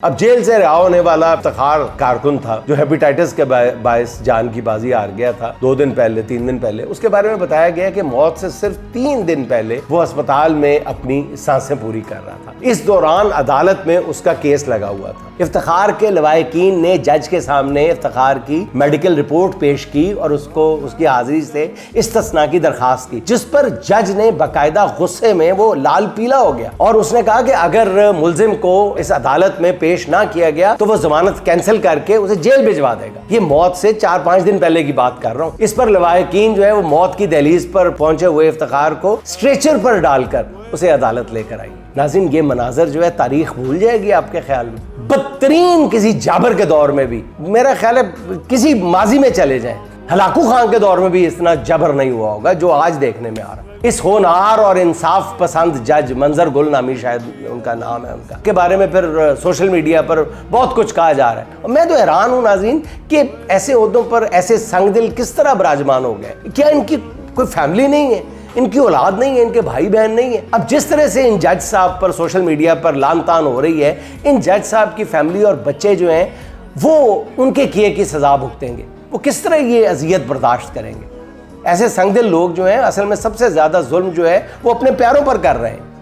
अब जेल से रिहा होने वाला इफ्तिखार कारकुन था जो हेपेटाइटिस के बायस जान की बाजी हार गया था 2 दिन पहले 3 दिन पहले। उसके बारे में बताया गया कि मौत से सिर्फ 3 दिन पहले वो अस्पताल में अपनी सांसें पूरी कर रहा था। इस दौरान अदालत में उसका केस लगा हुआ था। इफ्तिखार के लवाहिकीन ने जज के सामने इफ्तिखार की मेडिकल रिपोर्ट पेश की और उसकी हाजिरी से इस्तिस्ना की दरखास्त की, जिस पर जज ने बाकायदा गुस्से में वो लाल पीला हो गया और उसने कहा कि अगर मुल्जिम को इस अदालत में पेश ना किया गया तो वो जमानत कैंसिल करके उसे जेल भिजवा देगा। ये मौत से 4-5 दिन पहले की बात कर रहा हूँ। इस पर लवाहिकीन जो है वो मौत की दहलीज पर पहुंचे हुए इफ्तिखार को स्ट्रेचर पर डालकर उसे अदालत लेकर आई। नाज़रीन, ये मनाजर जो है तारीख भूल जाएगी आपके ख्याल में? बदतरीन किसी जाबर के दौर में भी, मेरा ख्याल है किसी माजी में चले जाएं, हलाकू खान के दौर में भी इतना जबर नहीं हुआ होगा जो आज देखने में आ रहा है। इस होनहार और इंसाफ पसंद जज मंजर गुल नामी शायद उनका नाम है, उनका के बारे में फिर सोशल मीडिया पर बहुत कुछ कहा जा रहा है। और मैं तो हैरान हूँ नाज़रीन कि ऐसे ओहदों पर ऐसे संगदिल किस तरह विराजमान हो गए। क्या इनकी कोई फैमिली नहीं है, इनकी औलाद नहीं है, इनके भाई बहन नहीं है? अब जिस तरह से इन जज साहब पर सोशल मीडिया पर लान तान हो रही है, इन जज साहब की फैमिली और बच्चे जो हैं वो उनके किए की सजा भुगतेंगे। वो किस तरह ये अजियत बर्दाश्त करेंगे? ऐसे संगदिल लोग जो हैं असल में सबसे ज्यादा जुल्म जो है वो अपने प्यारों पर कर रहे हैं।